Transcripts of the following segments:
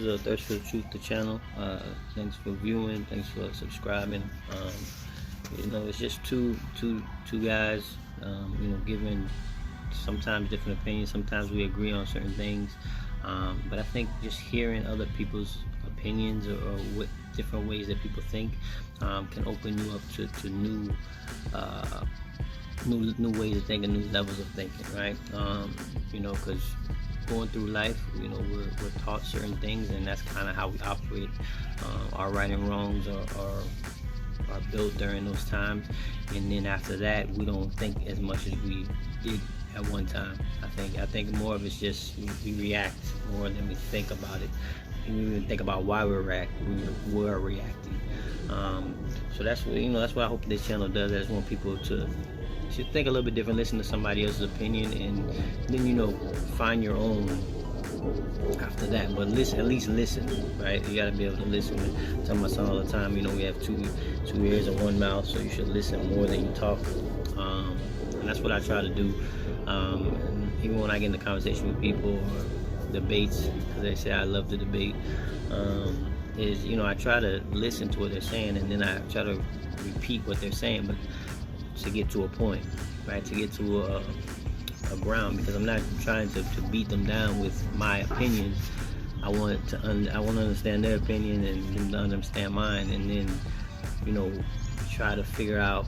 is a Thirst for the Truth, the channel. Thanks for viewing. Thanks for subscribing. It's just two guys. Giving sometimes different opinions. Sometimes we agree on certain things. But I think just hearing other people's opinions or what different ways that people think can open you up to new ways of thinking, new levels of thinking, right? Because going through life, we're taught certain things, and that's kind of how we operate. Our right and wrongs are built during those times, and then after that, we don't think as much as we did at one time. I think more of it's just we react more than we think about it. We even think about why we're reacting. So that's what I hope this channel does. I just want people to think a little bit different, listen to somebody else's opinion, and then find your own after that. But at least listen, right? You gotta be able to listen. I tell my son all the time, we have two ears and one mouth, so you should listen more than you talk. And that's what I try to do. And even when I get into conversation with people or debates, because they say I love to debate, I try to listen to what they're saying, and then I try to repeat what they're saying, but to get to a point, right? To get to a ground, because I'm not trying to beat them down with my opinion. I want to understand their opinion and them to understand mine, and then try to figure out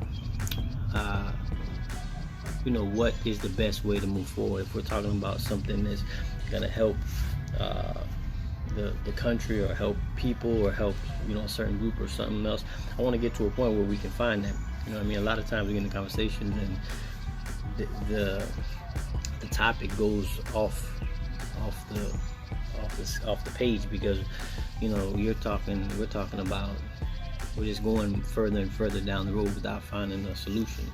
what is the best way to move forward. If we're talking about something that's gonna help the country, or help people, or help a certain group or something else, I want to get to a point where we can find that. A lot of times we get into conversations and the topic goes off the page, because we're talking about, we're just going further and further down the road without finding a solution.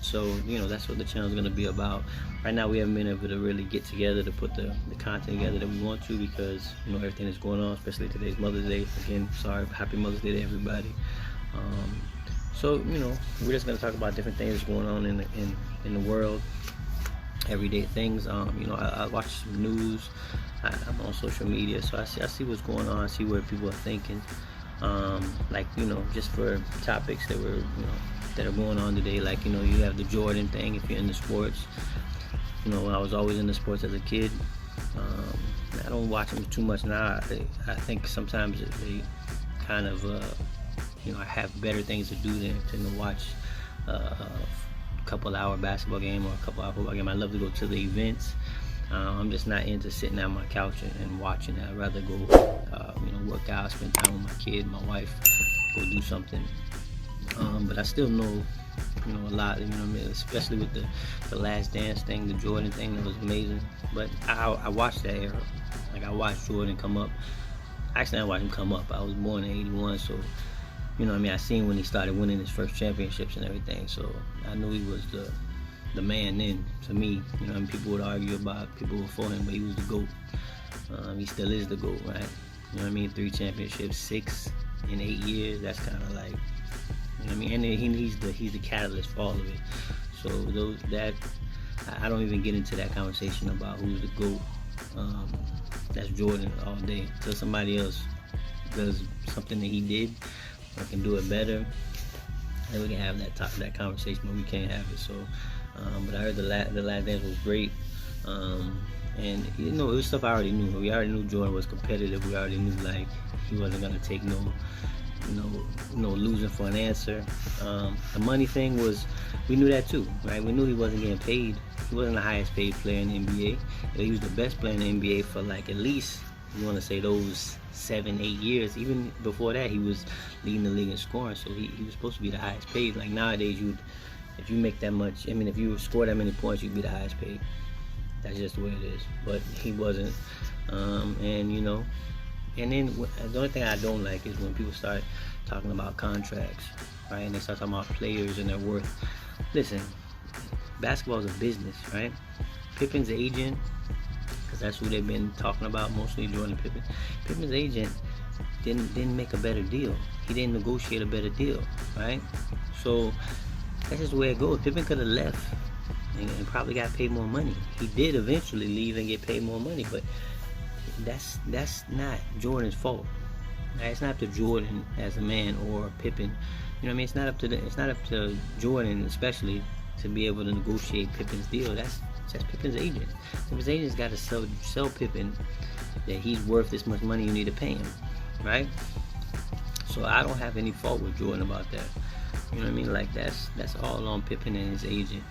So that's what the channel is going to be about. Right now we haven't been able to really get together to put the content together that we want to, because everything that's going on, especially today's Mother's Day. Again, sorry, happy Mother's Day to everybody. So we're just going to talk about different things going on in the world, everyday things. I watch the news. I'm on social media, so I see what's going on. I see where people are thinking. Just for topics that are going on today, you have the Jordan thing. If you're into sports, I was always into sports as a kid. I don't watch them too much now. I think sometimes they kind of I have better things to do than to watch a couple-hour basketball game or a couple-hour football game. I love to go to the events. I'm just not into sitting on my couch and watching it. I'd rather go, work out, spend time with my kid, my wife, go do something. But I still know, a lot. Especially with the Last Dance thing, the Jordan thing, that was amazing. But I watched that era. I watched Jordan come up. Actually, I watched him come up. I was born in '81, so I seen when he started winning his first championships and everything. So I knew he was the man then, to me. People would argue about people before him, but he was the GOAT. He still is the GOAT, right? 3 championships, 6 in 8 years. That's kind of like, and he's the catalyst for all of it. So I don't even get into that conversation about who's the GOAT. That's Jordan all day. Until somebody else does something that he did, or can do it better, then we can have that conversation, but we can't have it. So, but I heard the Last Dance was great, and it was stuff I already knew. We already knew Jordan was competitive. We already knew he wasn't gonna take no losing for an answer. The money thing we knew that too, right? We knew he wasn't getting paid. He wasn't the highest paid player in the NBA. He was the best player in the NBA for at least, you want to say, those 7-8 years. Even before that, he was leading the league in scoring, so he was supposed to be the highest paid. Nowadays, if you make that much, if you score that many points, you'd be the highest paid. That's just the way it is. But he wasn't. And then the only thing I don't like is when people start talking about contracts, right? And they start talking about players and their worth. Listen, basketball is a business, right? Pippen's agent, because that's who they've been talking about mostly, Jordan Pippen. Pippen's agent didn't make a better deal. He didn't negotiate a better deal, right? So that's just the way it goes. Pippen could have left and probably got paid more money. He did eventually leave and get paid more money, but that's not Jordan's fault. Right? It's not up to Jordan as a man or Pippen. You know what I mean? It's not up to Jordan especially to be able to negotiate Pippen's deal. That's Pippen's agent. Pippen's agent's got to sell Pippen that he's worth this much money. You need to pay him, right? So I don't have any fault with Jordan about that. You know what I mean? Like that's all on Pippen and his agent.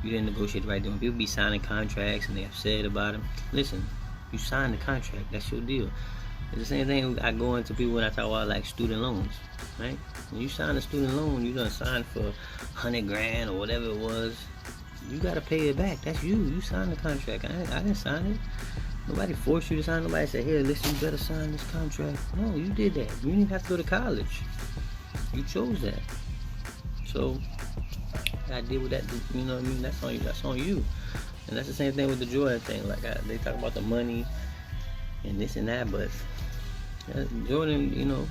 You didn't negotiate the right deal. When people be signing contracts and they upset about him, listen, you signed the contract. That's your deal. It's the same thing I go into people when I talk about like student loans, right? When you sign a student loan, you done signed for $100,000 or whatever it was. You gotta pay it back. That's you. You signed the contract. I didn't sign it. Nobody forced you to sign. Nobody said, "Here, listen, you better sign this contract." No, you did that. You didn't have to go to college. You chose that. So I deal with that. You know what I mean? That's on you. That's on you. And that's the same thing with the Jordan thing. Like they talk about the money and this and that, but Jordan, you know,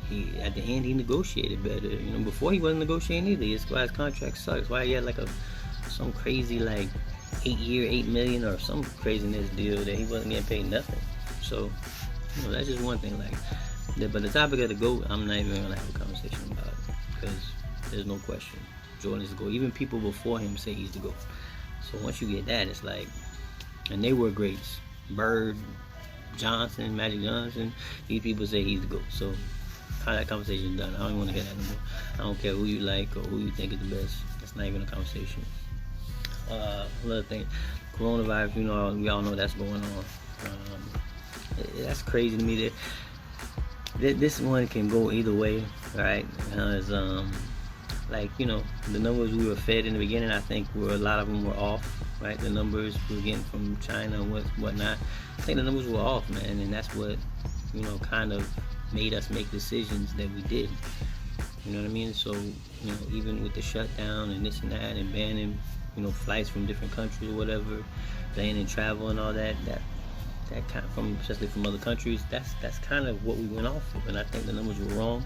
he at the end he negotiated better. You know, before he wasn't negotiating either. That's why his contract sucks. Why he had like some crazy like 8-year, $8 million or some craziness deal that he wasn't getting paid nothing. So, you know, that's just one thing. Like, but the topic of the GOAT, I'm not even gonna have a conversation about it because there's no question. Jordan is the GOAT. Even people before him say he's the GOAT. So once you get that, it's like, and they were greats. Bird, Johnson, Magic Johnson. These people say he's the GOAT. So how that conversation is done. I don't even want to hear that anymore. I don't care who you like or who you think is the best. That's not even a conversation. Another thing, coronavirus, you know, we all know that's going on. That's crazy to me that this one can go either way, right? Because, like, you know, the numbers we were fed in the beginning, I think a lot of them were off, right? The numbers we were getting from China and whatnot. I think the numbers were off, man, and that's what, you know, kind of made us make decisions that we did. You know what I mean? So, you know, even with the shutdown and this and that and banning, you know, flights from different countries or whatever, banning travel and all that kind of especially from other countries, that's kind of what we went off of, and I think the numbers were wrong.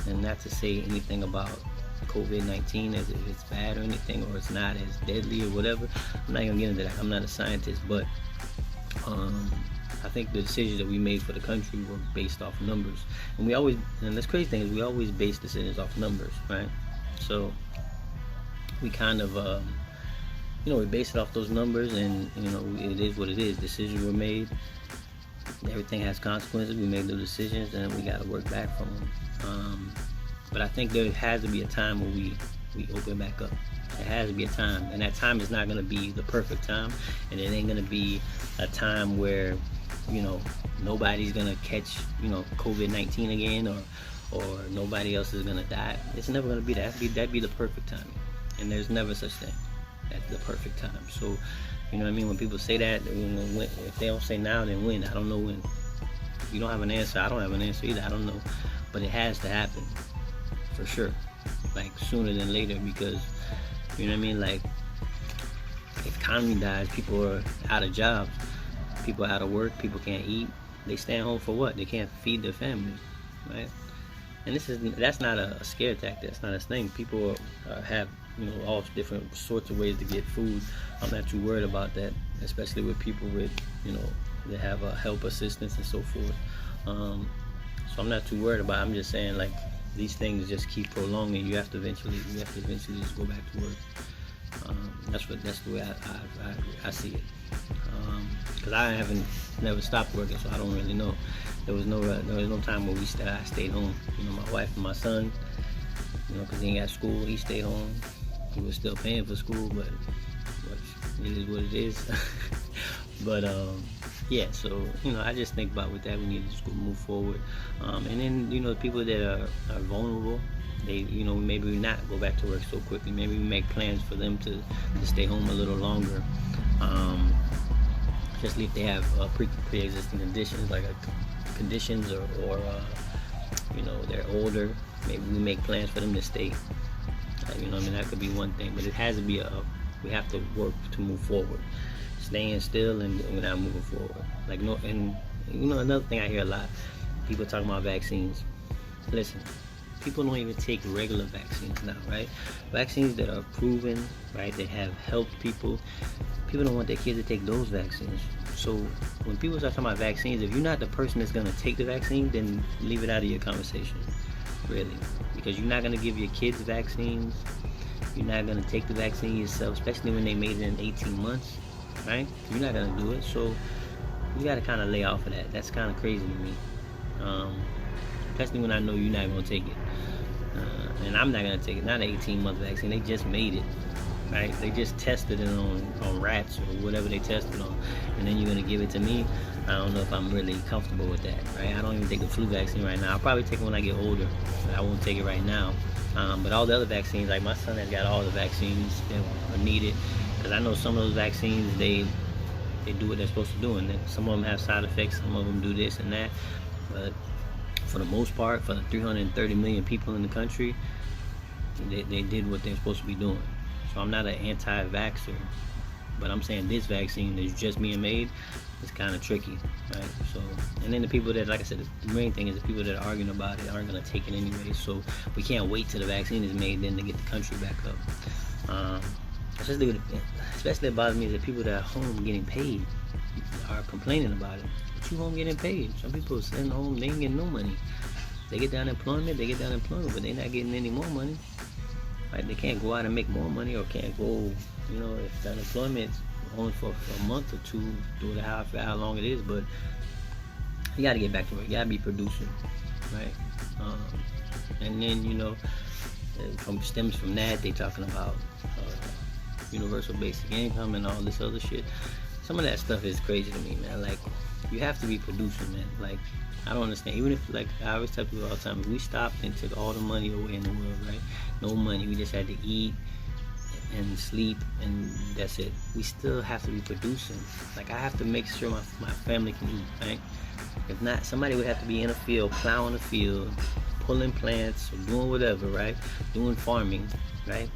And not to say anything about COVID-19 as if it's bad or anything, or it's not as deadly or whatever. I'm not gonna get into that. I'm not a scientist, but I think the decisions that we made for the country were based off numbers, and this crazy thing is we always base decisions off numbers, right? So we kind of you know, we base it off those numbers, and you know, it is what it is. Decisions were made. Everything has consequences. We made those decisions, and we got to work back from them. But I think there has to be a time where we open back up. There has to be a time, and that time is not going to be the perfect time, and it ain't going to be a time where, you know, nobody's going to catch, you know, COVID-19 again, or nobody else is going to die. It's never going to be that. That'd be the perfect time, and there's never such thing. That's the perfect time. So, you know what I mean? When people say that, you know, if they don't say now, then when? I don't know when. You don't have an answer. I don't have an answer either. I don't know. But it has to happen, for sure. Like, sooner than later, because, you know what I mean? Like, if the economy dies, people are out of jobs. People are out of work. People can't eat. They stay at home for what? They can't feed their family, right? And that's not a scare tactic. That's not a thing. People have, you know, all different sorts of ways to get food. I'm not too worried about that, especially with people with, you know, that have help assistance and so forth. So I'm not too worried about it. I'm just saying, like, these things just keep prolonging. You have to eventually just go back to work. That's the way I see it. Because I never stopped working, so I don't really know. There was no time where I stayed home. You know, my wife and my son, you know, because he ain't got school, he stayed home. He was still paying for school, but it is what it is. But yeah, so, you know, I just think about with that, we need to just move forward. And then, you know, the people that are vulnerable, they, you know, maybe we not go back to work so quickly. Maybe we make plans for them to stay home a little longer. Especially if they have pre-existing conditions, like conditions or you know, they're older. Maybe we make plans for them to stay. You know, I mean, that could be one thing, but it has to be we have to work to move forward. Staying still and we're not moving forward. Like, no, and you know, another thing I hear a lot, people talking about vaccines. Listen, people don't even take regular vaccines now, right? Vaccines that are proven, right, that have helped people. People don't want their kids to take those vaccines. So when people start talking about vaccines, if you're not the person that's going to take the vaccine, then leave it out of your conversation, really, because you're not going to give your kids vaccines. You're not going to take the vaccine yourself, especially when they made it in 18 months, right? You're not going to do it. So you got to kind of lay off of that. That's kind of crazy to me, especially when I know you're not going to take it. And I'm not going to take it. Not an 18-month vaccine. They just made it, right? They just tested it on rats or whatever they tested on. And then you're going to give it to me. I don't know if I'm really comfortable with that, right? I don't even take the flu vaccine right now. I'll probably take it when I get older, but I won't take it right now. But all the other vaccines, like my son has got all the vaccines that are needed, because I know some of those vaccines, they do what they're supposed to do, and some of them have side effects, some of them do this and that, but for the most part, for the 330 million people in the country, they did what they're supposed to be doing. So I'm not an anti-vaxxer, but I'm saying this vaccine that's just being made is kind of tricky, right? So, and then the people that, like I said, the main thing is the people that are arguing about it aren't going to take it anyway, so we can't wait till the vaccine is made then to get the country back up. Especially it bothers me is that people that are home getting paid are complaining about it. But you home getting paid. Some people are sitting home, they ain't getting no money. They get the unemployment, but they're not getting any more money. Right? They can't go out and make more money, or can't go, if the unemployment's only for a month or two, do it how long it is, but you got to get back to work. You got to be producing, right? And then, stems from that, they talking about universal basic income and all this other shit. Some of that stuff is crazy to me, man. Like, you have to be producing, man. Like, I don't understand. Even if, like, I always tell people all the time, if we stopped and took all the money away in the world, right? No money. We just had to eat and sleep, and that's it. We still have to be producing. Like, I have to make sure my family can eat, right? If not, somebody would have to be in a field, plowing a field, pulling plants, or doing whatever, right? Doing farming, right?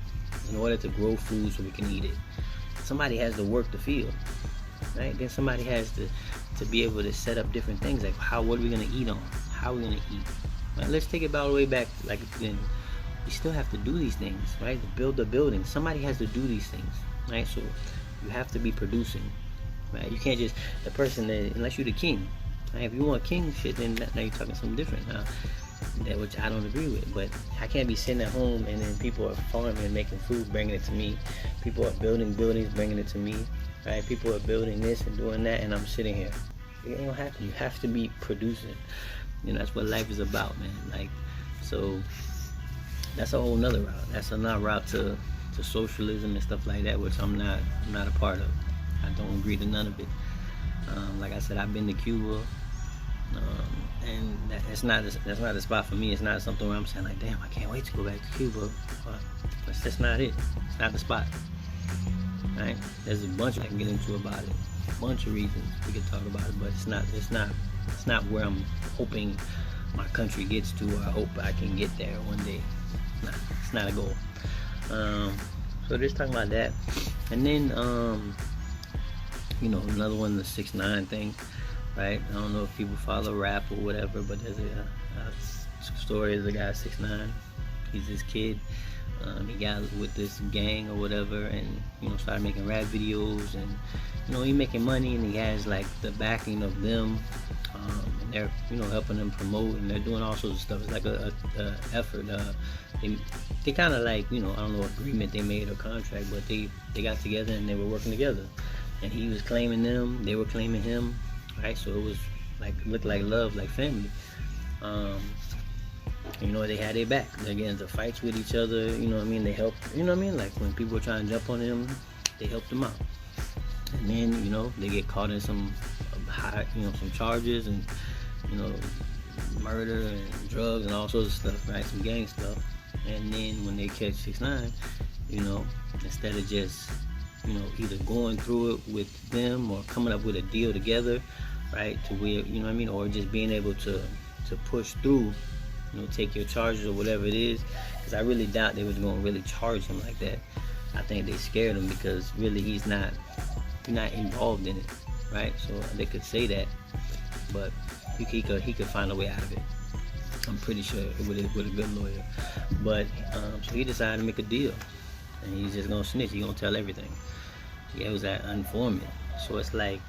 In order to grow food so we can eat it. Somebody has to work the field, right? Then somebody has to be able to set up different things, like what are we gonna eat on? How are we gonna eat? Right? Let's take it all the way back, like, then we still have to do these things, right? To build the building, somebody has to do these things, right? So you have to be producing, right? You can't just, the person that, unless you're the king, right? If you want king shit, then now you're talking something different now, which I don't agree with. But I can't be sitting at home and then people are farming and making food, bringing it to me. People are building buildings, bringing it to me, right? People are building this and doing that, and I'm sitting here. You don't have to. You have to be producing. That's what life is about, man. Like, so that's a whole nother route. That's another route to socialism and stuff like that, which I'm not a part of. I don't agree to none of it. Like I said, I've been to Cuba, and that's not a spot for me. It's not something where I'm saying like, damn, I can't wait to go back to Cuba. But that's just not it. It's not the spot. Right? There's a bunch I can get into about it. A bunch of reasons we could talk about it, but it's not where I'm hoping my country gets to, or I hope I can get there one day. It's not a goal. So just talking about that, and then another one, the 6ix9ine thing, right? I don't know if people follow rap or whatever, but there's a story of the guy 6ix9ine. He's this kid. He got with this gang or whatever, and started making rap videos, and he making money, and he has like the backing of them, and they're helping them promote, and they're doing all sorts of stuff. It's like a effort. They kind of like, I don't know what agreement they made or contract, but they got together and they were working together, and he was claiming them, they were claiming him, right? So it was like, looked like love, like family. They had their back. They're getting into fights with each other, they helped, like when people were trying to jump on him, they helped him out. And then, they get caught in some some charges, and, murder and drugs and all sorts of stuff, right? Some gang stuff. And then when they catch 6ix9ine, instead of just, either going through it with them or coming up with a deal together, right, to where, or just being able to push through, take your charges or whatever it is, because I really doubt they was going to really charge him like that. I think they scared him because really he's not involved in it, right? So they could say that, but he could find a way out of it. I'm pretty sure with a good lawyer. But so he decided to make a deal, and he's just gonna snitch. He's gonna tell everything. Yeah, it was that informant. So it's like,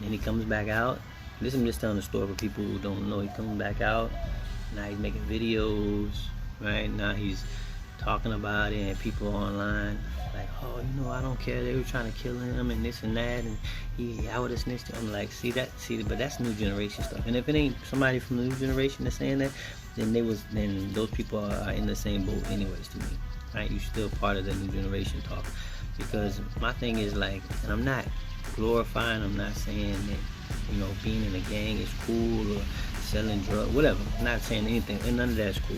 then he comes back out. This I'm just telling the story for people who don't know. He comes back out. Now he's making videos, right? Now he's talking about it, and people online like, oh, I don't care. They were trying to kill him and this and that, and I would have snitched. I'm like, but that's new generation stuff. And if it ain't somebody from the new generation that's saying that, then those people are in the same boat anyways to me, right? You're still part of the new generation talk, because my thing is like, and I'm not glorifying, I'm not saying that being in a gang is cool or selling drugs, whatever. I'm not saying anything, and none of that's cool.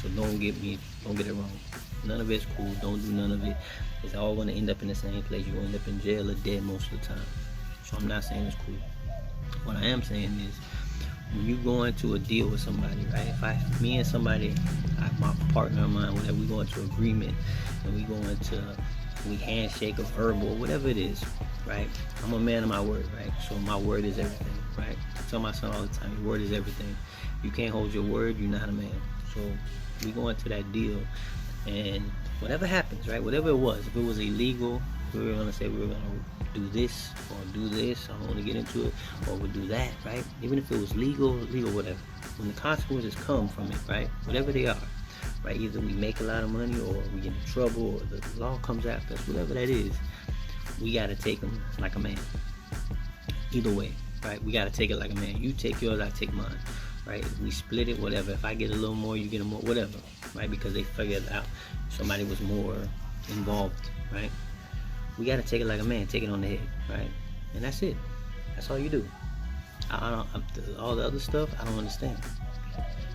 So don't get it wrong. None of it's cool. Don't do none of it. It's all going to end up in the same place. You're going to end up in jail or dead most of the time. So I'm not saying it's cool. What I am saying is, when you go into a deal with somebody, right? If me and somebody, my partner of mine, whatever, we go into agreement, and we handshake or verbal, whatever it is, right? I'm a man of my word, right? So my word is everything, right? I tell my son all the time, your word is everything. You can't hold your word, you're not a man. So we go into that deal, and whatever happens, right? Whatever it was, if it was illegal, we were going to say we were going to do this or do this, I don't want to get into it, or we'll do that, right? Even if it was legal, whatever. When the consequences come from it, right? Whatever they are, right? Either we make a lot of money, or we get in trouble, or the law comes after us, whatever that is, we got to take them like a man. Either way, right? We got to take it like a man. You take yours, I take mine, right? We split it, whatever. If I get a little more, you get a more, whatever, right? Because they figured out somebody was more involved, right? We got to take it like a man, take it on the head, right? And that's it. That's all you do. All the other stuff, I don't understand.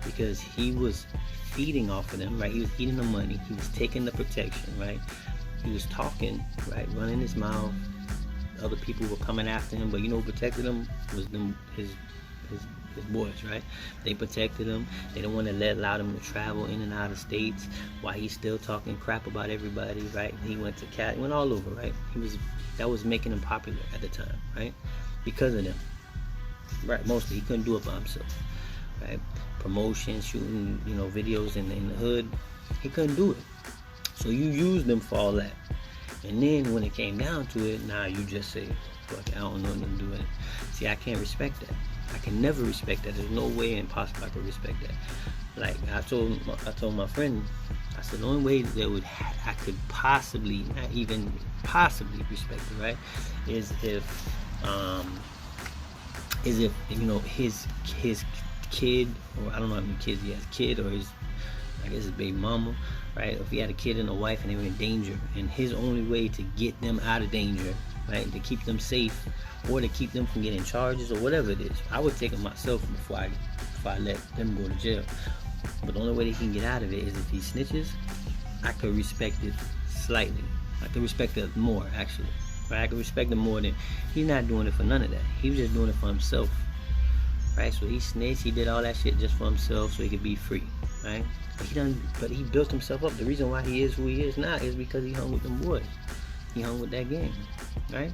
Because he was feeding off of them, right? He was eating the money. He was taking the protection, right? He was talking, right? Running his mouth. Other people were coming after him, but who protected him was his boys, right? They protected him. They don't want to allow him to travel in and out of states while he's still talking crap about everybody, right? He went to Cat, went all over, right? That was making him popular at the time, right? Because of them, right? Mostly, he couldn't do it by himself, right? Promotion, shooting, videos in the hood, he couldn't do it. So you used them for all that. And then when it came down to it, now you just say, fuck, I don't know nothing to do with it. See, I can't respect that. I can never respect that. There's no way impossible I could respect that. Like I told my friend, I said the only way that I could possibly, not even possibly respect it, right, is if his kid, or I don't know how many kids he has, kid or I guess his baby mama, right? If he had a kid and a wife and they were in danger, and his only way to get them out of danger, right, to keep them safe, or to keep them from getting charges or whatever it is, I would take them myself before I let them go to jail. But the only way they can get out of it is if he snitches. I could respect it slightly. I could respect it more, actually. Right? I could respect it more than, he's not doing it for none of that. He was just doing it for himself. Right? So he snitched, he did all that shit just for himself so he could be free. Right? But he built himself up. The reason why he is who he is now is because he hung with them boys. He hung with that gang. Right?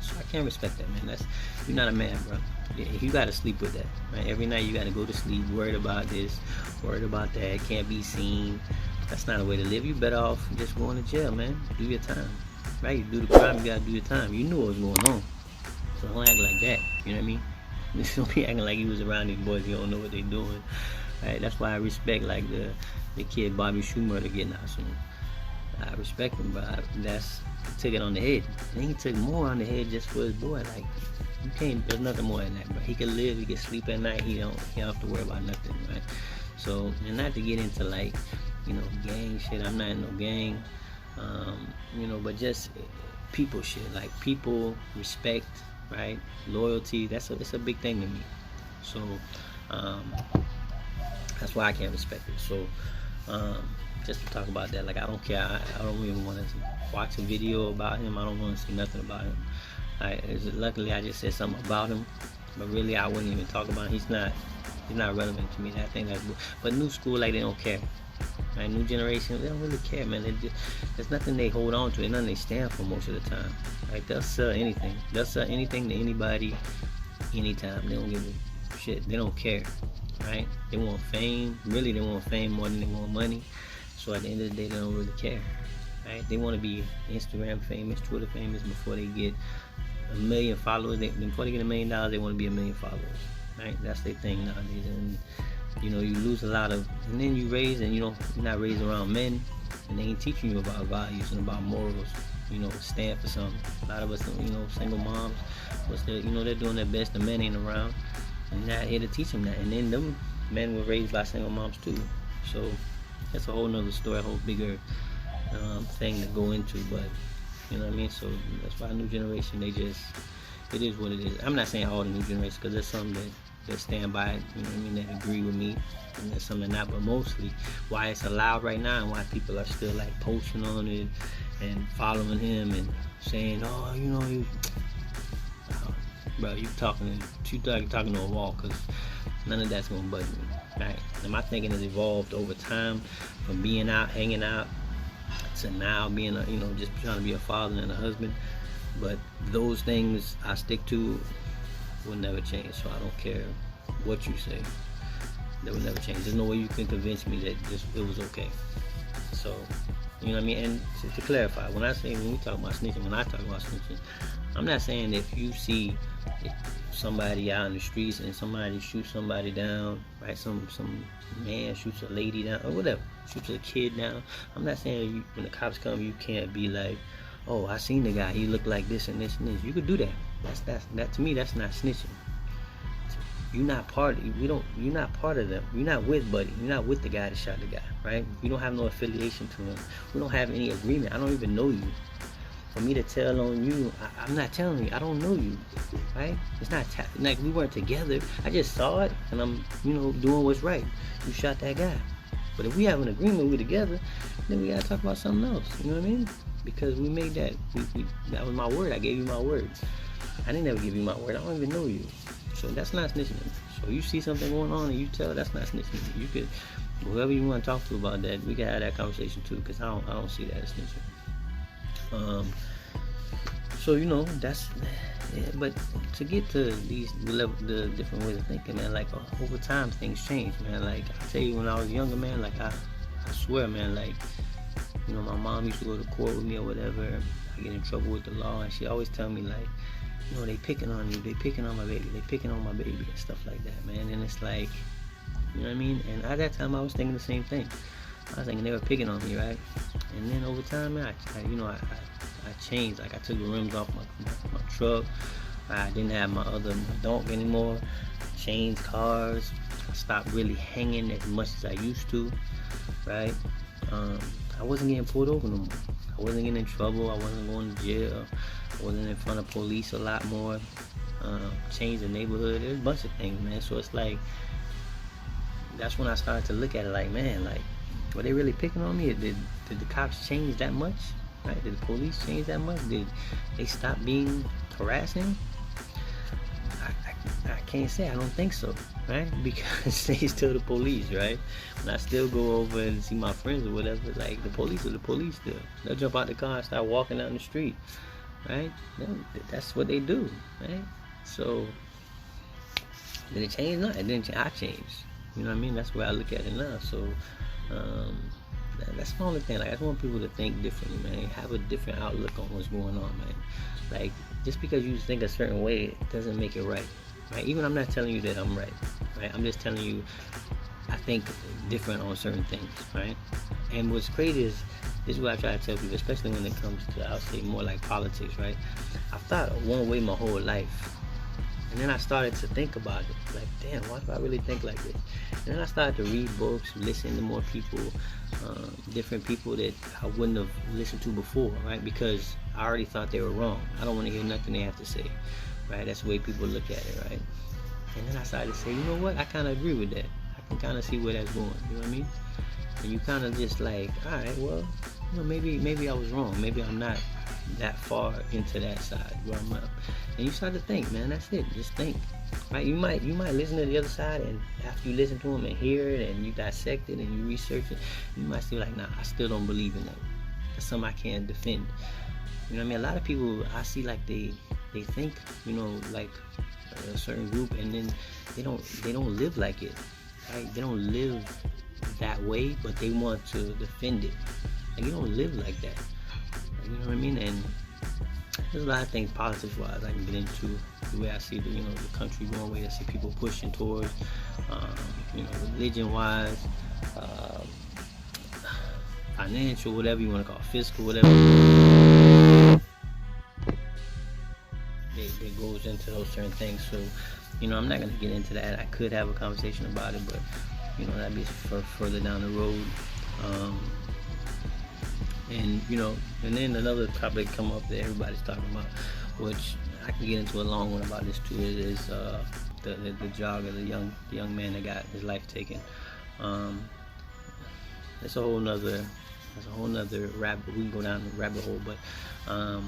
So I can't respect that, man. You're not a man, bro. You gotta sleep with that, right? Every night you gotta go to sleep worried about this, worried about that, can't be seen. That's not a way to live. You better off just going to jail, man. Do your time, right? You do the crime, you gotta do your time. You knew what was going on, so don't act like that. You know what I mean? Just don't be acting like you was around these boys. You don't know what they doing, right? That's why I respect like the kid Bobby Schumer getting out soon. I respect him, but he took it on the head. And he took more on the head just for his boy. Like, you can't, there's nothing more than that, bro. He can live, he can sleep at night, he don't have to worry about nothing, right? So, and not to get into like, gang shit, I'm not in no gang, but just people shit, like people, respect, right? Loyalty, it's a big thing to me. So, that's why I can't respect it. So, just to talk about that, like I don't care, I don't even want to watch a video about him, I don't want to see nothing about him. Luckily I just said something about him, but really I wouldn't even talk about him. He's not relevant to me. I think but new school, like they don't care. Right? New generation, they don't really care, man. There's nothing they hold on to, and nothing they stand for most of the time. Right? They'll sell anything. They'll sell anything to anybody, anytime. They don't give a shit. They don't care. right? They want fame. Really, they want fame more than they want money. So at the end of the day, they don't really care, right? They want to be Instagram famous, Twitter famous before they get a million followers. Before they get $1 million, they want to be 1 million followers, right? That's their thing nowadays. And you lose a lot of, and then you're not raised around men, and they ain't teaching you about values and about morals. Stand for something. A lot of us, single moms, they're doing their best. The men ain't around, and not here to teach them that. And then them men were raised by single moms too. So that's a whole nother story, a whole bigger thing to go into. But you know what I mean. So that's why new generation, it is what it is. I'm not saying all the new generation, because there's some that stand by it, that agree with me, and there's some that not, but mostly why it's allowed right now and why people are still like posting on it and following him and saying, oh, bro, you talking to a wall, because none of that's gonna budge me, right? And my thinking has evolved over time from being out, hanging out, to now being just trying to be a father and a husband. But those things I stick to will never change, so I don't care what you say. That will never change. There's no way you can convince me that it was okay. So, you know what I mean? And to clarify, when we talk about snitching, I'm not saying that if you see somebody out in the streets and somebody shoots somebody down, right? Some man shoots a lady down or whatever, shoots a kid down. I'm not saying when the cops come, you can't be like, oh, I seen the guy, he looked like this and this and this. You could do that. That to me, that's not snitching. You're not part of them. You're not with Buddy. You're not with the guy that shot the guy, right? You don't have no affiliation to him. We don't have any agreement. I don't even know you. For me to tell on you, I'm not telling you. I don't know you, right? It's not like we weren't together. I just saw it, and I'm, doing what's right. You shot that guy. But if we have an agreement, we're together, then we gotta talk about something else. You know what I mean? Because we made that. That was my word. I gave you my word. I didn't ever give you my word. I don't even know you. So that's not snitching. So you see something going on and you tell, that's not snitching. You could, whoever you want to talk to about that, we can have that conversation too, because I don't see that as snitching. So that's, yeah, but to get to the different ways of thinking, man, like over time things change, man. Like I tell you, when I was younger, man, like I swear, man, like my mom used to go to court with me or whatever. I get in trouble with the law, and she always tell me like, they picking on you, they picking on my baby, they picking on my baby and stuff like that, man. And it's like, you know what I mean? And at that time I was thinking the same thing. I was thinking they were picking on me, right? And then over time, man, I changed. Like I took the rims off my truck. I didn't have my donk anymore. I changed cars. I stopped really hanging as much as I used to, right? I wasn't getting pulled over no more. I wasn't getting in trouble. I wasn't going to jail. I wasn't in front of police a lot more. Changed the neighborhood. There's a bunch of things, man. So it's like, that's when I started to look at it like, man, like, were they really picking on me? Did the cops change that much? Right? Did the police change that much? Did they stop being harassing? I can't say. I don't think so, right? Because they still the police, right? When I still go over and see my friends or whatever, like the police are the police still. They'll jump out the car and start walking down the street, right? That's what they do, right? So did it change? No, it didn't change. I changed. You know what I mean? That's where I look at it now. So that's the only thing. Like, I just want people to think differently, man. Have a different outlook on what's going on, man. Like, just because you think a certain way, it doesn't make it right. Right? Even I'm not telling you that I'm right. I'm just telling you I think different on certain things, right? And what's crazy is, this is what I try to tell people, especially when it comes to, I'll say, more like politics, right? I've thought one way my whole life. And then I started to think about it. Like, damn, why do I really think like this? And then I started to read books, listen to more people, different people that I wouldn't have listened to before, right? Because I already thought they were wrong. I don't want to hear nothing they have to say, right? That's the way people look at it, right? And then I started to say, you know what? I kind of agree with that. I can kind of see where that's going, you know what I mean? And you kind of just like, all right, well, maybe I was wrong. Maybe I'm not that far into that side where I'm at. And you start to think, man, that's it. Just think, right? You might listen to the other side, and after you listen to them and hear it and you dissect it and you research it, you might say like, nah, I still don't believe in that. That's something I can't defend. You know what I mean? A lot of people I see, like they think, like a certain group, and then they don't live like it. right? They don't live that way, but they want to defend it. Like, you don't live like that. Like, you know what I mean? And there's a lot of things politics-wise I can get into. The way I see the country going, the way I see people pushing towards, religion-wise, uh, financial, whatever you want to call it, fiscal, whatever. It goes into those certain things. So, I'm not gonna get into that. I could have a conversation about it, but that'd be further down the road. And then another topic come up that everybody's talking about, which I can get into a long one about this too, is the jogger, the young man that got his life taken. That's a whole nother rabbit. We can go down the rabbit hole, but the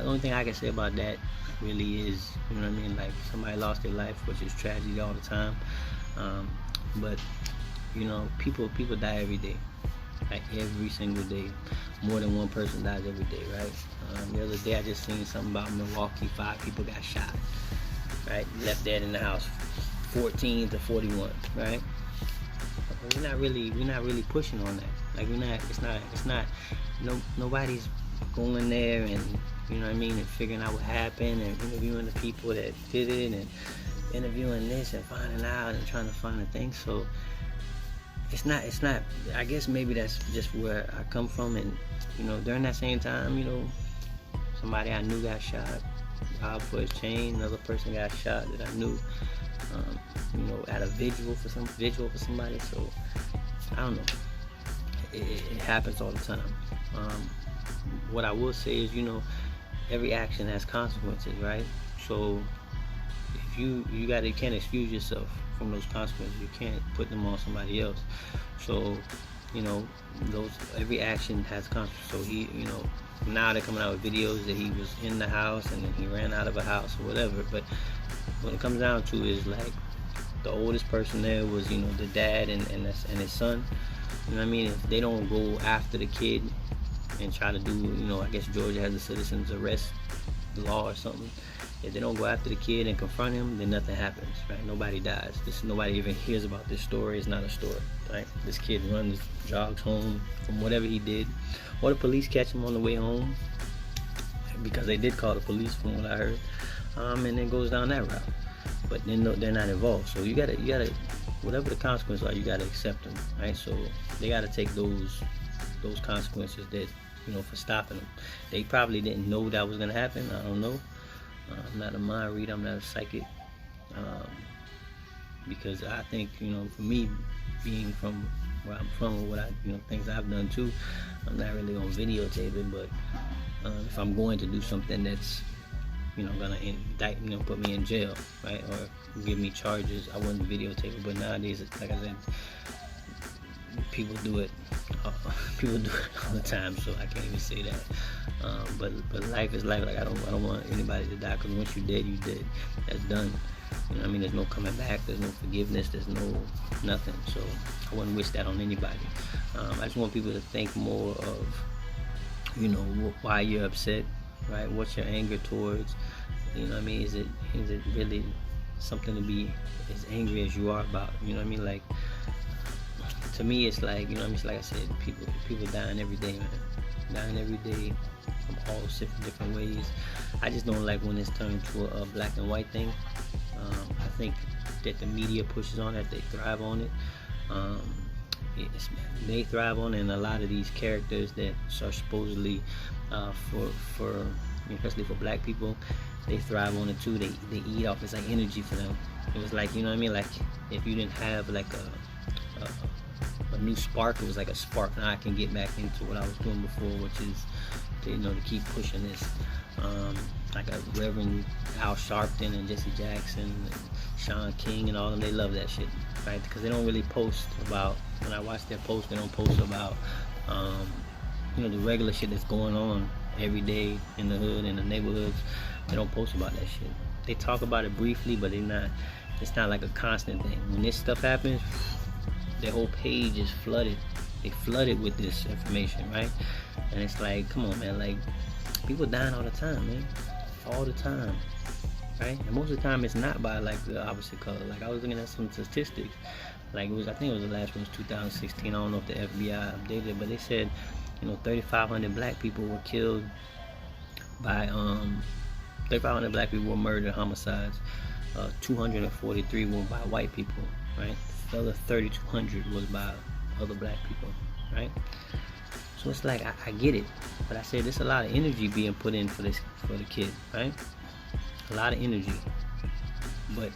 only thing I can say about that really is, like, somebody lost their life, which is tragedy all the time. But people die every day. Like, every single day, more than one person dies every day, right? The other day I just seen something about Milwaukee. 5 people got shot, right? Left dead in the house, 14 to 41, right? We're not really pushing on that. Like, it's not. Nobody's going there and and figuring out what happened and interviewing the people that did it and interviewing this and finding out and trying to find the things. So it's not. I guess maybe that's just where I come from. And during that same time, somebody I knew got shot, robbed for his chain. Another person got shot that I knew, at a vigil for somebody. So I don't know. It happens all the time. What I will say is, every action has consequences, right? So if you can't excuse yourself from those consequences. You can't put them on somebody else. So every action has consequences. So he, now they're coming out with videos that he was in the house and then he ran out of a house or whatever. But what it comes down to is, like, the oldest person there was, the dad and his son. If they don't go after the kid and try to do, I guess Georgia has a citizen's arrest law or something. If they don't go after the kid and confront him, then nothing happens, right? Nobody dies. Nobody even hears about this story. It's not a story, right? This kid jogs home from whatever he did, or the police catch him on the way home, because they did call the police from what I heard, and then goes down that route. But then they're not involved. So you gotta, whatever the consequences are, you gotta accept them, right? So they gotta take those consequences that, for stopping them. They probably didn't know that was gonna happen. I don't know. I'm not a mind reader. I'm not a psychic. Because I think, for me, being from where I'm from, or what I, things I've done too, I'm not really gonna videotape it. But if I'm going to do something that's, gonna indict, put me in jail, right, or give me charges, I wouldn't videotape it. But nowadays, like I said, people do it all the time, so I can't even say that. But life is life. Like, I don't want anybody to die, because once you're dead, you're dead. That's done. There's no coming back. There's no forgiveness. There's no nothing. So I wouldn't wish that on anybody. I just want people to think more of, why you're upset, right? What's your anger towards? Is it really something to be as angry as you are about? Like, to me, it's like, it's like I said, people dying every day, man. Dying every day from all different ways. I just don't like when it's turned to a black and white thing. I think that the media pushes on it. They thrive on it. They thrive on it, and a lot of these characters that are supposedly for especially for black people, they thrive on it too. They eat off. It's like energy for them. It was like, like, if you didn't have like a new spark, it was like a spark. Now I can get back into what I was doing before, which is to keep pushing this. Like a Reverend Al Sharpton and Jesse Jackson and Sean King and all of them, they love that shit, right? Because they don't really post about, when I watch their posts, they don't post about the regular shit that's going on every day in the hood, in the neighborhoods. They don't post about that shit. They talk about it briefly, but it's not like a constant thing. When this stuff happens, their whole page is flooded. They flooded with this information, right? And it's like, come on, man, like, people dying all the time, man. All the time. right? And most of the time it's not by like the opposite color. Like I was looking at some statistics, like I think it was the last one was 2016. I don't know if the FBI updated it, but they said 3,500 black people were killed by 3,500 black people were murdered, homicides. 243 were by white people, right? The other 3,200 was by other black people, right? So it's like I get it, but I said there's a lot of energy being put in for the kid, right? A lot of energy, but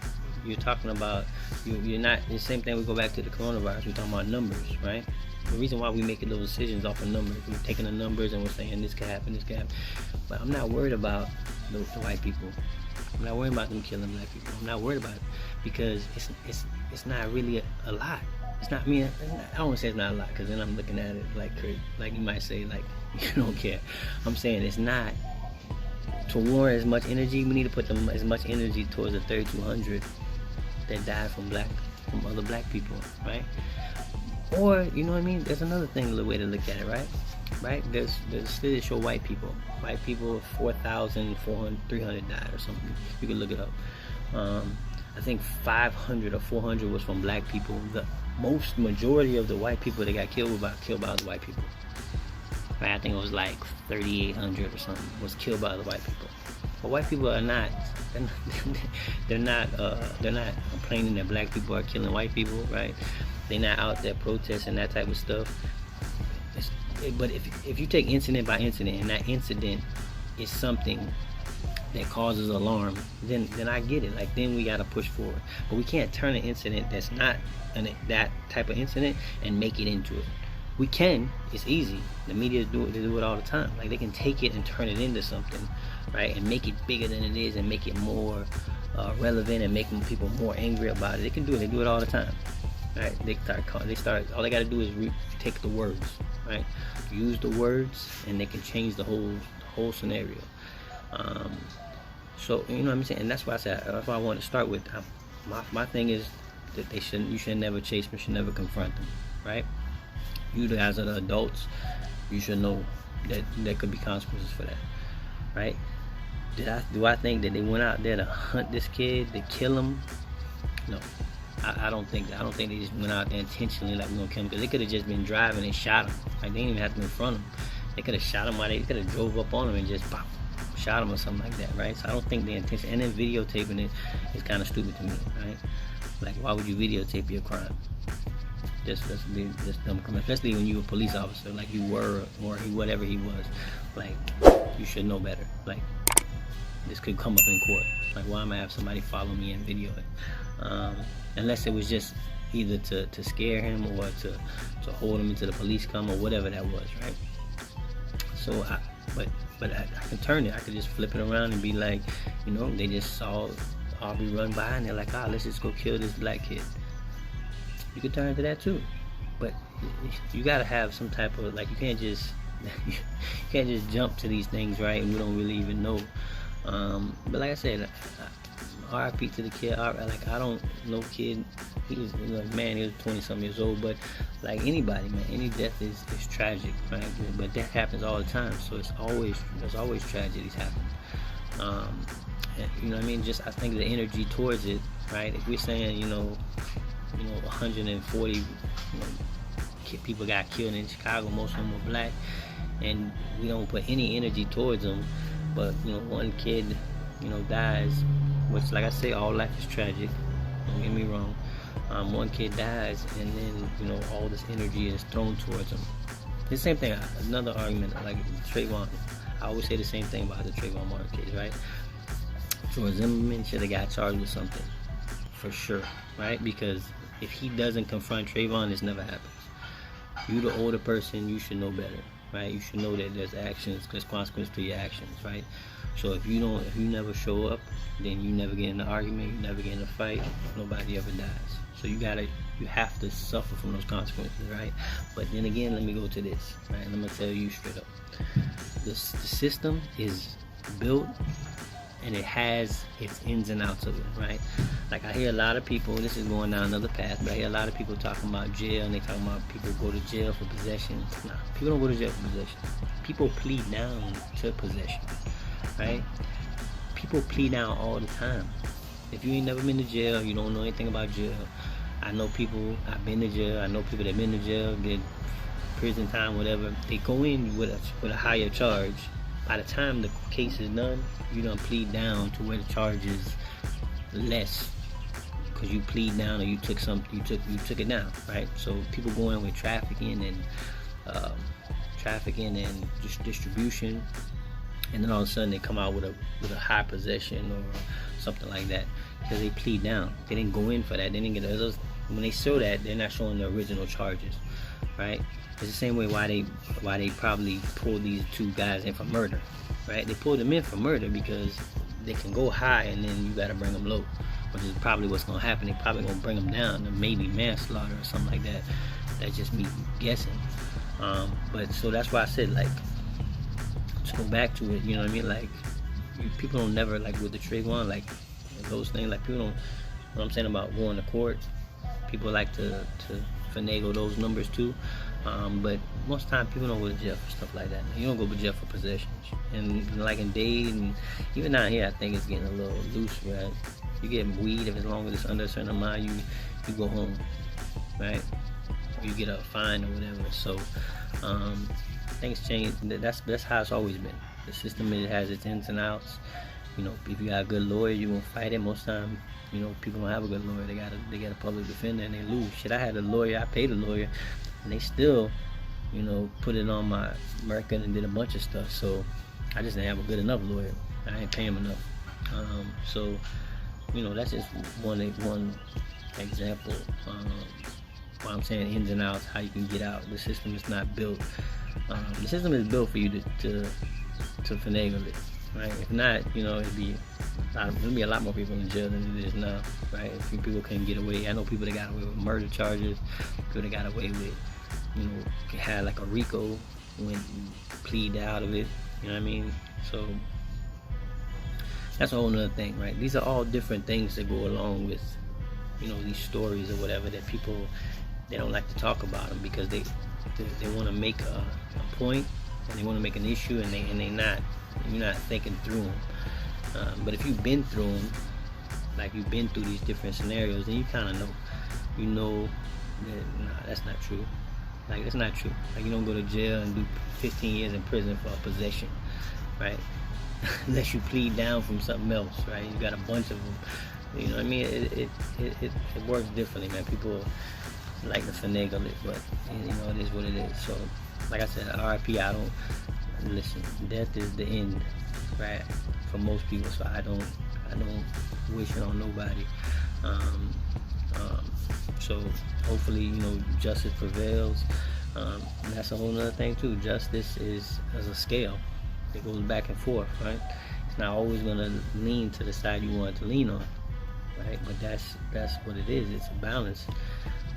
you're talking about you're not the same thing. We go back to the coronavirus. We're talking about numbers, right? The reason why we making those decisions off of numbers, we're taking the numbers and we're saying this could happen, this could happen. But I'm not worried about the white people. I'm not worried about them killing black people. I'm not worried about it because it's not really a lot. It's not me. I don't want to say it's not a lot because then I'm looking at it like crazy. Like you might say like you don't care. I'm saying it's not to warrant as much energy. We need to put as much energy towards the 3,200 that died from other black people, right? Or you know what I mean? There's another thing, a little way to look at it, right? Right? There's still show white people. White people, 4,300 died or something. You can look it up. I think 500 or 400 was from black people. The majority of the white people that got killed by other white people. Right? I think it was like 3,800 or something was killed by other white people. But white people are not. They're not complaining that black people are killing white people, right? They're not out there protesting that type of stuff. But if you take incident by incident, and that incident is something that causes alarm, then I get it. Like then we gotta push forward. But we can't turn an incident that's not that type of incident and make it into it. We can. It's easy. The media do it all the time. Like they can take it and turn it into something, right? And make it bigger than it is, and make it more relevant, and make people more angry about it. They can do it. They do it all the time, right? They start. All they gotta do is take the words, right? Use the words, and they can change the whole scenario. So you know what I'm saying, and that's why I said that's why I want to start with. My thing is that you should never chase them, should never confront them, right? You guys are the adults. You should know that there could be consequences for that, right? Do I think that they went out there to hunt this kid, to kill him? No, I don't think they just went out there intentionally like we're gonna kill him, because they could have just been driving and shot him. Like they didn't even have to confront him. They could have shot him while they could have drove up on him and just pop, shot him or something like that, right? So I don't think the intention, and then videotaping it is kind of stupid to me, right? Like why would you videotape your crime? Just dumb crime, especially when you were a police officer, like you were, or whatever he was. Like you should know better. Like this could come up in court. Like why am I have somebody follow me and video it? Unless it was just either to scare him or to hold him until the police come or whatever that was, right? So but I can turn it. I could just flip it around and be like, they just saw Arbery run by and they're like, let's just go kill this black kid. You could turn it to that too, but you gotta have some type of, like, you can't just jump to these things, right? And we don't really even know. But like I said, RIP to the kid. Like I don't know kid. He was man. He was 20-something years old. But like anybody, man, any death is tragic, right? But death happens all the time. So there's always tragedies happen. And, you know what I mean? Just I think the energy towards it, right? If we're saying 140 people got killed in Chicago, most of them were black, and we don't put any energy towards them, but one kid dies, which, like I say, all life is tragic, don't get me wrong. One kid dies, and then all this energy is thrown towards them. The same thing, another argument, like Trayvon. I always say the same thing about the Trayvon Martin case, right? George Zimmerman should have got charged with something, for sure, right? Because if he doesn't confront Trayvon, this never happens. You, the older person, you should know better, right? You should know that there's consequences to your actions, right? So if you never show up, then you never get in an argument, you never get in a fight, nobody ever dies. So you have to suffer from those consequences, right? But then again, let me go to this, right? And I'm gonna tell you straight up, the system is built, and it has its ins and outs of it, right? Like I hear a lot of people, this is going down another path, but I hear a lot of people talking about jail, and they talking about people go to jail for possession. Nah, people don't go to jail for possession. People plead down to possession, right? people plead down all the time. If you ain't never been to jail, you don't know anything about jail. I know people, I've been to jail, I know people that been to jail, get prison time, whatever. They go in with a higher charge. By the time the case is done, you don't plead down to where the charge is less, because you plead down or you took it down, right? So people go in with trafficking and just distribution, and then all of a sudden they come out with a high possession or something like that, because they plead down. They didn't go in for that. They didn't get those. When they show that, they're not showing the original charges, right? It's the same way why they probably pulled these two guys in for murder, right? They pulled them in for murder because they can go high and then you gotta bring them low, which is probably what's gonna happen. They probably gonna bring them down to maybe manslaughter or something like that. That's just me guessing. But so that's why I said, like, to go back to it, you know what I mean? Like, people don't never, like with the Trayvon, like those things, like people don't, what I'm saying about going to court, people like to finagle those numbers too. But most time people don't go to jail for stuff like that. You don't go to jail for possessions. And like in Dade and even down here, I think it's getting a little loose, right? You get weed if as long as it's under a certain amount, you go home, right? Or you get a fine or whatever. So things change. That's how it's always been. The system, it has its ins and outs. You know, if you got a good lawyer, you gonna fight it. Most time, you know, people don't have a good lawyer. They got a public defender and they lose. Shit, I had a lawyer. I paid a lawyer. And they still, you know, put it on my record and did a bunch of stuff. So I just didn't have a good enough lawyer. I ain't pay him enough. So, you know, that's just one example. Why I'm saying ins and outs, how you can get out. The system is not built. The system is built for you to finagle it, right? If not, you know, it'd be a lot more people in jail than it is now, right? If people couldn't get away. I know people that got away with murder charges, people that got away with, you know, had like a RICO, went plead out of it, you know what I mean? So that's a whole nother thing, right? These are all different things that go along with, you know, these stories or whatever that people, they don't like to talk about them because they want to make a point and they want to make an issue and you're not thinking through them. But if you've been through them, like you've been through these different scenarios, then you kind of know. You know that, nah, that's not true. Like, that's not true. Like, you don't go to jail and do 15 years in prison for possession, right? Unless you plead down from something else, right? You got a bunch of them. You know what I mean? It works differently, man. People like to finagle it, but, you know, it is what it is. So, like I said, RIP, I don't, listen, death is the end, right? For most people, so I don't wish it on nobody. So hopefully, you know, justice prevails. And that's a whole nother thing too. Justice is as a scale. It goes back and forth, right? It's not always gonna lean to the side you want it to lean on, right? But that's what it is. It's a balance,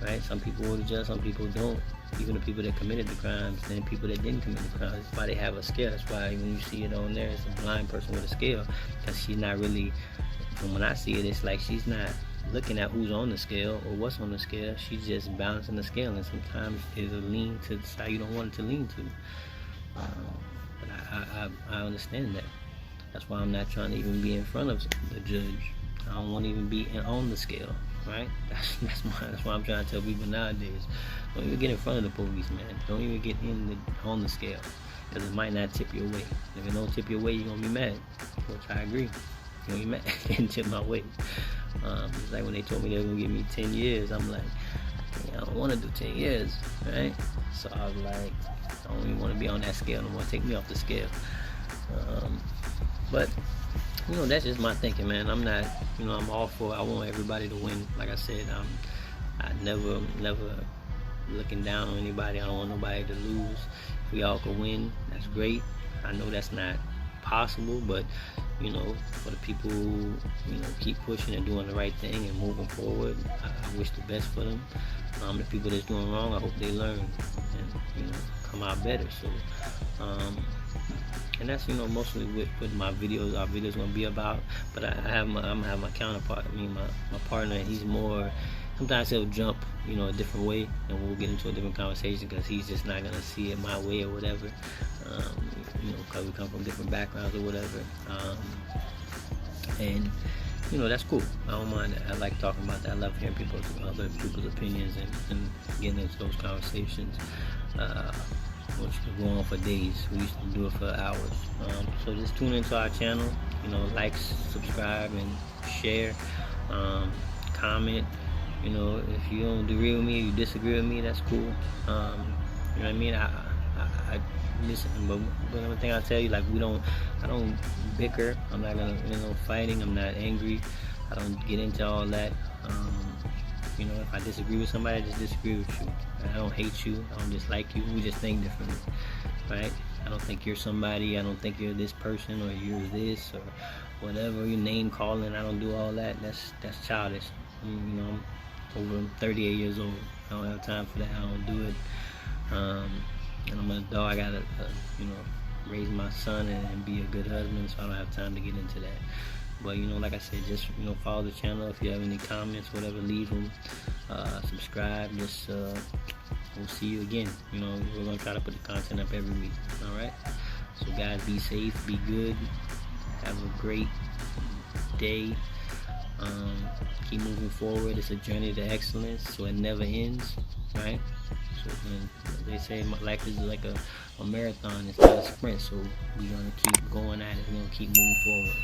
right? Some people go to jail, some people don't. Even the people that committed the crimes, and people that didn't commit the crimes. That's why they have a scale. That's why when you see it on there, it's a blind person with a scale, because she's not really, from when I see it, it's like she's not looking at who's on the scale or what's on the scale. She's just balancing the scale, and sometimes it'll lean to the side you don't want it to lean to. But I understand that. That's why I'm not trying to even be in front of the judge. I don't want to even be on the scale, right? That's why I'm trying to tell people nowadays. Don't even get in front of the police, man. Don't even get on the scale, because it might not tip your way. If it don't tip your way, you're gonna be mad. Which I agree. You're gonna be mad. It didn't tip my way. It's like when they told me they were gonna give me 10 years. I'm like, I don't want to do 10 years, right? So I was like, I don't even want to be on that scale no more. Take me off the scale. But you know, that's just my thinking, man. I'm not, you know, I'm all for, I want everybody to win. Like I said, I never looking down on anybody. I don't want nobody to lose. If we all could win, that's great. I know that's not possible, but you know, for the people who, you know, keep pushing and doing the right thing and moving forward, I wish the best for them. The people that's doing wrong, I hope they learn and, you know, come out better. So and that's, you know, mostly with my videos, our videos gonna be about. But I'm gonna have my counterpart, I mean my partner. He's more, sometimes he'll jump, you know, a different way, and we'll get into a different conversation because he's just not gonna see it my way or whatever. You know, because we come from different backgrounds or whatever. And that's cool. I don't mind that. I like talking about that. I love hearing other people's opinions and getting into those conversations, which could go on for days. We used to do it for hours. So just tune into our channel. Like, subscribe, and share. Comment. If you don't agree with me, you disagree with me, that's cool. You know what I mean? I listen, but one thing I'll tell you, like, I don't bicker. I'm not gonna, fighting. I'm not angry. I don't get into all that. If I disagree with somebody, I just disagree with you. I don't hate you. I don't dislike you. We just think differently, right? I don't think you're somebody. I don't think you're this person, or you're this, or whatever. Your name calling. I don't do all that. That's childish. I'm over 38 years old. I don't have time for that. I don't do it. And I'm an adult. I gotta, raise my son and be a good husband, so I don't have time to get into that. But like I said, just follow the channel. If you have any comments, whatever, leave them. Subscribe. Just we'll see you again. We're gonna try to put the content up every week. All right. So guys, be safe, be good, have a great day. Keep moving forward. It's a journey to excellence, so it never ends, right? So they say life is like a marathon. It's not a sprint, so we're gonna keep going at it. We're gonna keep moving forward.